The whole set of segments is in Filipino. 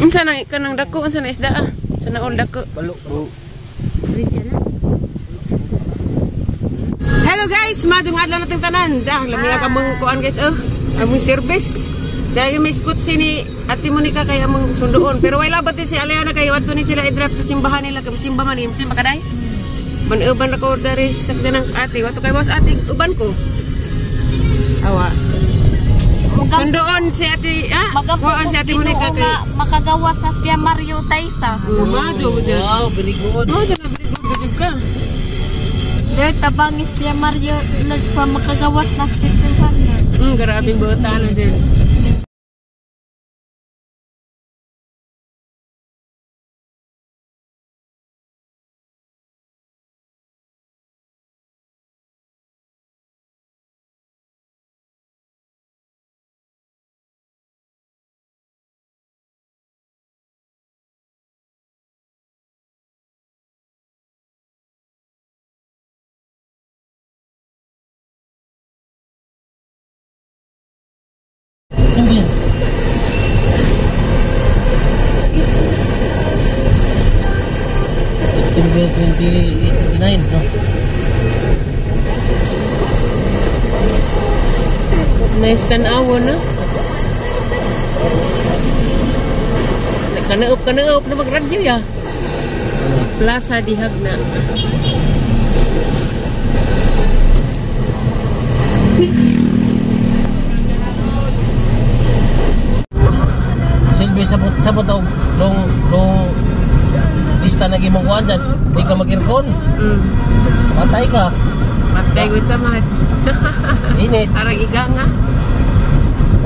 Unsa nang kanang dako, unsa na isda ah? Sana all dako. Balok bro. Hello guys, madung adlaw nating tanan. Dah lami among kuan guys among service. Dahil may scoot sini Ate Monica kay among sunduon. Pero wala ba si Aliana kay wato ni sila i-drop sa simbahan nila kay simbahan ni Sim makaday. Manuban ako dari sa kanang ate, wato kay boss ate uban ko. Awa. Sundoon si ate, magapuan si Ate Monica kay makagawas sa Pia Mario Taisa. Majo budyo. Wow, very good. Majo na very good budyo ka. Dahil tabangis Pia Mario lag pa makagawas na special Grabe bota na din. September 2089, no? Nice tanawa na. Kanaup na magradyo ya. Plaza dihag na. Silbi sabot daw long lista na gimong kuhan dyan, di ka mag-aircon. Patay ka. Matay ko sa mga Init. arang iga nga.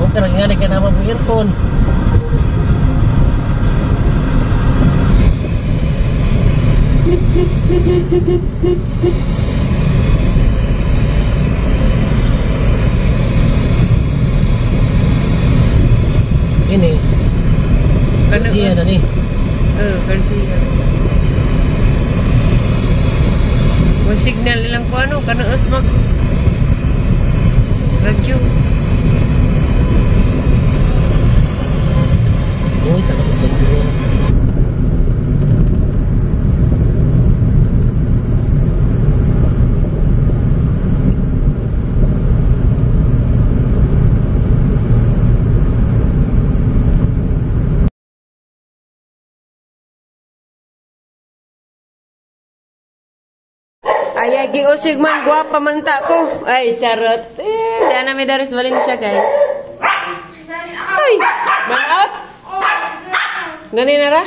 O karang nga ka naman mag-aircon. Ini Garcia na ni. Garcia. May signal nilang ko ano, kanaas mag radyo. Uy, takot ko. Ay, giusig man, guwapa man ta ko. Ay, charot. Diyan namin Daris Valencia, guys. Ay, manot. Ganin na ra?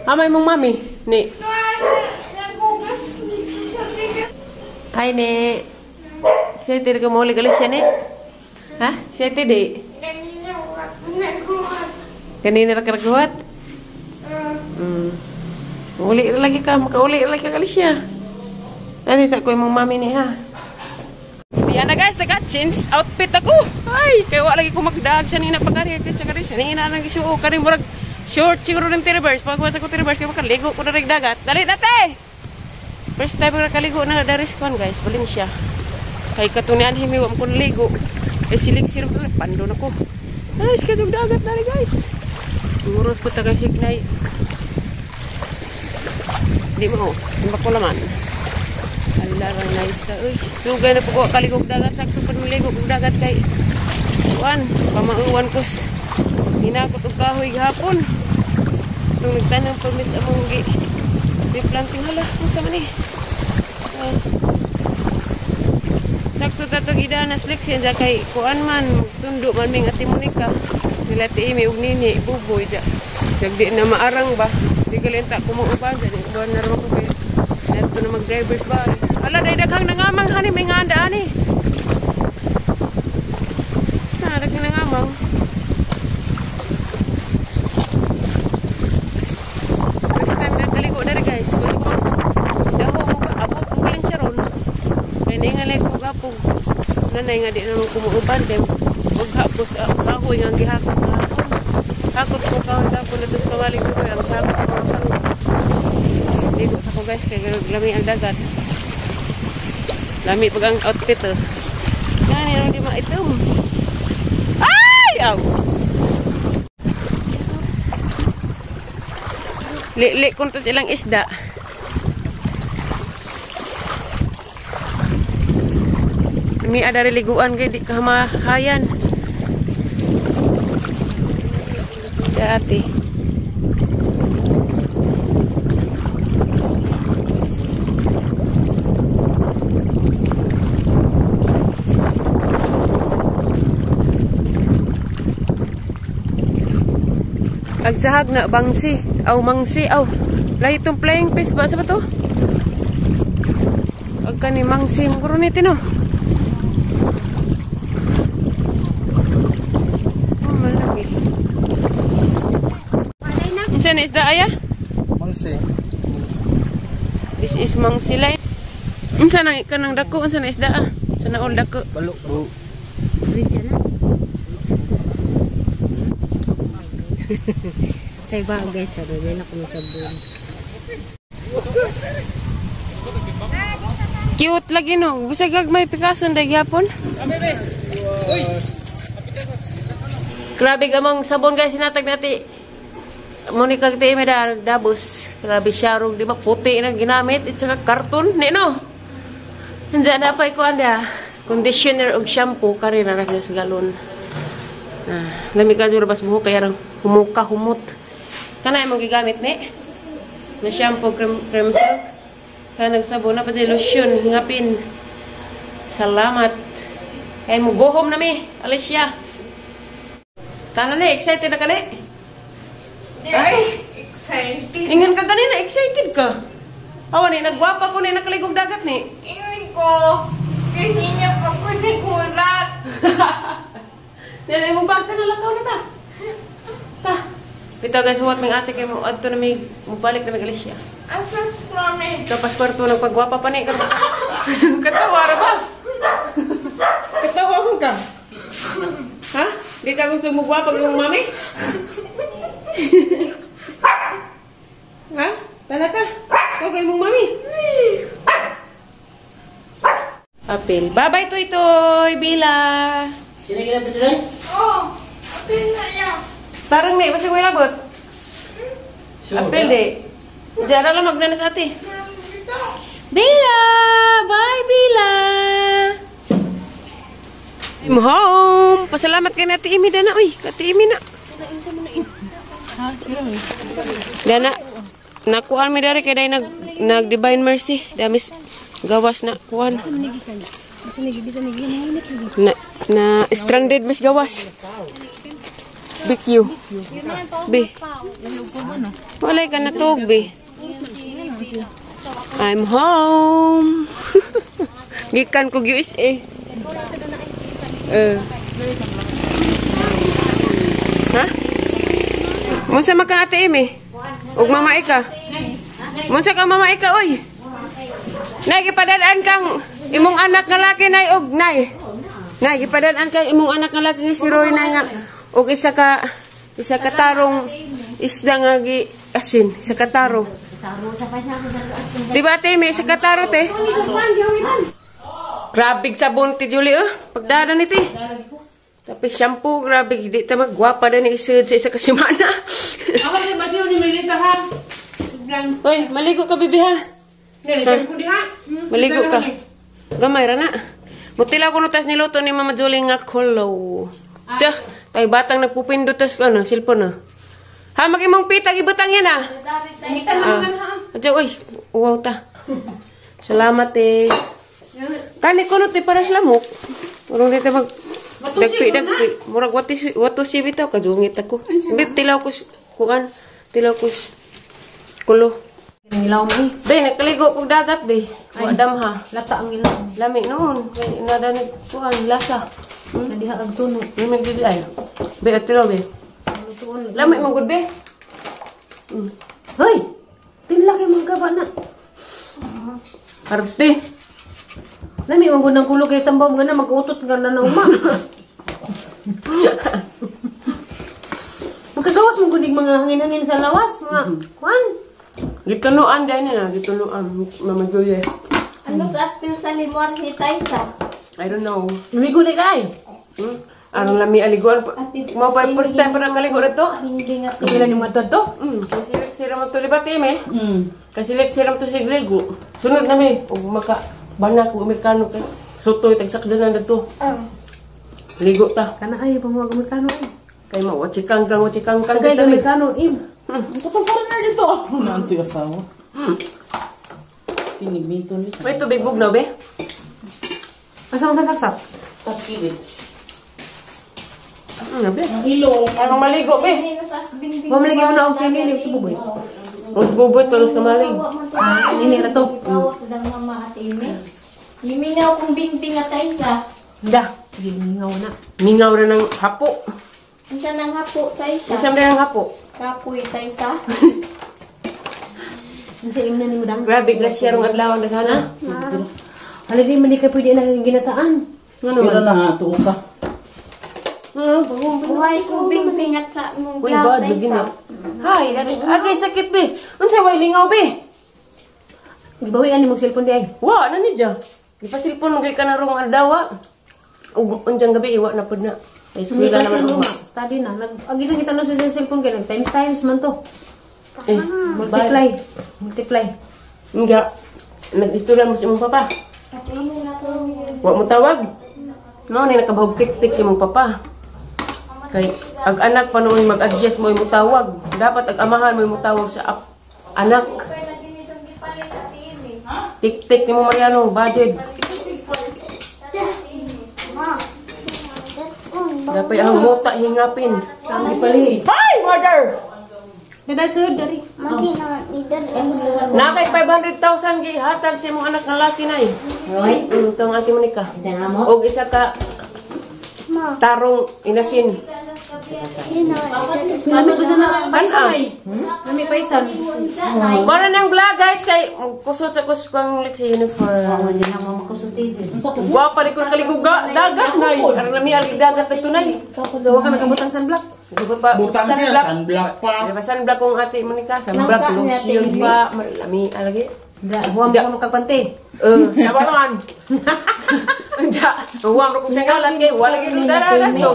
Amay mong mami. Ni. Ay, ni. Siya tiri ka muli kalis siya, ni. Ha? Siya tiri. Ganina ra karaguhat? Uli lagi ka, makauli lagi ka kalis siya. Ano sa ko yung mami ni ha? Yan na guys, naka-change outfit ako. Ay, kaya wala lagi ko magdag siya nina pagkari. Kasi siya nina nang isuo. Kari murag short siguro ng T-reverse. Pagwas ako T-reverse, kaya makaligo ko na rin dagat. Dali nate! First time ko nakaligo na daris ko guys, Valencia. Kay katunian himiwa mo ko naligo. Eh silig sirap na, pando na ko. Ay, kasi dagat na rin guys. Uros po tagay signay. Di mo, timbak ko laman. Alarang nice. Uy, dugay na po ko kaligog dagat. Sakto pa nuligog dagat kay Juan, pamauwan ko. Hinakot og kahoy hapon. Nung nagtanong permit among planting hala. Kung sa man eh. Sakto tatog idanas leksyon dyan kay Kuan man. Sundo man ming Ate Monica. Nilati imi og nini, buboy dyan. Di na maarang ba? Di galinta kumuuban dyan. Buwan na rin ko ba? Neto na mag-drivers ba? Hala, day daghang nangamang hani. May nganda ani. Daghang nangamang. First time na kaligo na rin guys. Wala ko daho mo ka. Abog ko galing siya ron. Kaya naingalay ko gapog. Nanay nga di naman kumuuban. Kaya maghapos kahoy nga gihakot nga hapon. Hakot ko kahoy hapon na dos kawaling ko. Ang hakot ko mga ligo sa ko guys. Kaya lami ang dagat. Lami pag ang outfit Yan, yan di maitom. Ay! Aw! Li kung tas ilang isda. Mi ada liguan kay di kamahayan. Dati. Agsahag na bangsi. Aw mangsi. Aw. Lahi itong flying fish ba? Sa ba to? Agka ni mangsi. Maguro nito no. Oh, malaki. Saan na isda aya? Mangsi. This is mangsi line. Saan na kanang dako? Saan na isda ah? Saan na all dako? Balok bro. Tayo ba guys, ano din ako masabon. Cute lagi no. Bisa gagmay Picasso nday gyapon. Grabe gamang sabon guys sinatag nati. Monica kiti medar dabos. Grabe syarong di ba puti na ginamit at saka karton ni no. Nandiyan na pa ko anda. Conditioner ug shampoo kari na sa galon. Lami ka jud bas buhok kaya rang humuka humot. Kana imong gigamit ni. Na shampoo cream silk. Kana nagsabon na pa jay lotion ngapin. Salamat. Kay mo gohom na mi, Alicia. Tana ni excited na ka ni? Ay, excited. Ingan ka ganina, excited ka. Awa ni nagwapa ko ni nakaligog dagat ni. Ingon ko, kasi niya pa ko nagulat. Yan ay mong bangka na lakaw na ta. Ta. Pito guys, huwag ming ate kayo mo. Adto na may mubalik na may Alicia. Asas krami. Tapos kwarto nagpagwapa pa ni. Katawa ra ba? Katawa mo ka? Ha? Di ka gusto magwapa yung mami? Ha? Tala ka? Huwag mong mami? Apil. Bye-bye, Toy-Toy. Bila. Kina-kina pa dyan? Oh, apil na yan. Parang ni, masih may labot. Apil di. Diyan na lang magnanas ate. Bila! Bye, Bila! I'm home! Pasalamat kay Ate Imi, Dana. Uy, Ate Imi na. Dana, nakuhaan mi dari kay day nag-Divine Mercy. Damis gawas na kuhan. Na stranded mis gawas. BQ. B. Walay ka natog, B. I'm home. Gikan ko USA. Ha? Munsa maka Ate Imi? Ug Mama Ika? Munsa ka Mama Ika, oy? Nay, gipadadaan kang imong anak nga laki, nay, og nay. Nay, gipadadaan kang imong anak nga laki si Roy, nay nga. Og isa ka tarong isda nga gi asin, isa ka taro. Diba Ate Imi, isa ka taro te? Grabe sabon ti Julie pagdada ni ti. Tapi shampoo grabe di ta magwapa da ni isud sa isa ka semana. Ako si Basyo ni Melita ha. Oy, maligo ka bibi ha. Shampoo di ha. Maligo ka. Gamay ra na. Mutila ko nutas niluto ni Mama Julie nga kolo. Tsa, tay batang nagpupindot tas ko ano, cellphone na. Ha, magimong pita gibutang yan ha. Kita naman ha. Adyo, oy, wow ta. Salamat eh. Kani ko te para sa lamok. Urong dito mag dagpi. Murag wato si bitaw kajungit ako. Bit tilaw ko kuan, tilaw ko kulo. Ilaw mo eh. Be, nakaligo kog dagat be. Wadam ha. Lata ang ilaw. Lami noon. Kay nadanig kuan lasa. Nadiha ang tunog. Lami gidi ay. Be atiro be. Lami man gud be. Hoy! Tinlaki mong gaba na. Arte. Lami mong gunang kulo kay tambam nga na mag-utot nga na uma. Magkagawas mong gunig mga hangin-hangin sa lawas. Mga kuan. Gitunuan dai na, gitunuan Mama Julie. Ano sa astin sa limon ni Taisa? I don't know. Lumigo ni kay. Anong lami aliguan. Mau pa first time pa nakaligo na to. Hindi nga Kailan yung matod to? Kasi siram to libat eh. Kasi siram to sigligo. Sunod na mi. O maka bana ko Amerikano kay sotoy tagsakdanan na to. Ligo ta. Kana ay pang mga Amerikano ay. Kay mo wachikang kang Tagay kita mi. Amerikano im. Ito pa foreigner dito. Nanti asawa. Tinigmito ni. May tubig bugnaw be. Asa mo kasaksak? Tapilit. Be. Ang ilong. Anong maligo be? Wa man lagi mo na og sini ni sa buboy. Os buboy tolos ka malig. Ini na to. Kawas lang mama at ime. Liminaw kong bingbing at Taisa. Da. Gingaw na. Mingaw na ng hapo. Isa nang hapo Taisa. Isang rin ng hapo. Kapoy Taisa. Nasa im na ni mo dang. Grabe grasya rong adlaw naghana. Hala di man di ka pwede na ginataan. Ngano Pero man? na nga, tuo ka. Buhay kong bingbing at sa mong Uy, glass bad, begin na. Hi, agay sakit be. Unsay way lingaw be? Gibawi ani mo cellphone di ay. Wa na ni dya. Ipasilpon mo kay ka na rong adawa. Ug unjang gabi iwa na pud na. Ay Hindi eskwela ka naman sa ugma. luma. Study na. Agisang kita no sa cellphone kay nag times man to. Eh, Multiply. Nga. Nag-istorya mo si imong papa. At ime na to. Wa mo tawag. No, ni nakabahog tik-tik si imong papa. Kay ag anak pa noon mag-adjust mo imong tawag. Dapat ag amahan mo imong tawag sa anak. Tik-tik ni mo Mariano, budget. Dapat ang muta hingapin. Ang ipali. Hi, mother! Dada sud dari. Nakay 500,000 gi hatag sa imong anak nga laki nay. Roy. Tong Ate Monica. Isa nga mo. Og isa ka tarong inasin. Nami ko sa na paisan Ano? ay. Nami paisan. Para nang vlog guys kay kusot sa kuskwang leksi uniform. Wa pa ko kaliguga dagat nay. Aron lami algi dagat tunay. Dawa ka nakabutang sunblock. Butang siya, sunblock pa. Di ba sunblock kong Ate Monica? Sunblock, lotion pa. Lami algi. Huwag mo kagpante. Sama naman. Anja, huwag mo kung sanggalan kay wala gyud daragat to.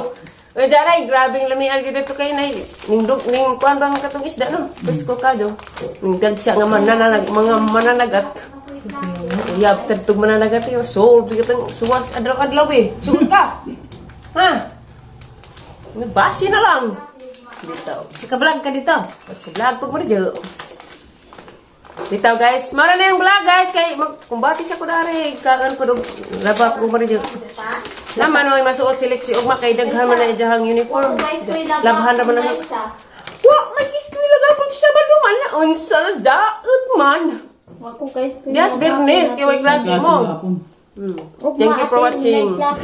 Anja nay grabe ang lami algi dito kay nay. Ning kuan bang katong isda no? Bisko ka do. Ning dagsa nga mga mananagat. Yap tertug mananagat yo. So bigatang suwas adlaw-adlaw eh. Sugod ka. Ha? Nabasi na lang. Bitaw. Ka-vlog ka dito. Vlog pag mo dito. Bitaw guys, mara na yung vlog guys kay kumbati siya ko dari kagan ko dog laba ko mo dito. Naman oy masuot si Lexi ug makay daghan man na ijahang uniform. Labhan ra man na. Wa magiskwela ga pag Sabado man na unsa daot man. Wako guys. Yes, Bernes kay way klase mo. Thank you for watching. Na,